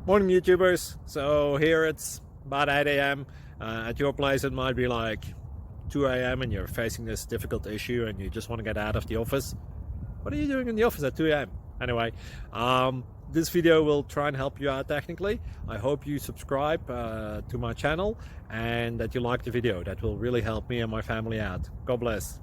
Morning YouTubers. So here it's about 8 a.m. At your place it might be like 2 a.m. and you're facing this difficult issue and you just want to get out of the office. What are you doing in the office at 2 a.m.? Anyway, this video will try and help you out technically. I hope you subscribe to my channel and that you like the video. That will really help me and my family out. God bless.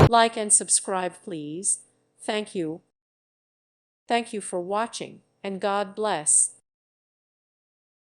Like and subscribe, please. Thank you. Thank you for watching, and God bless.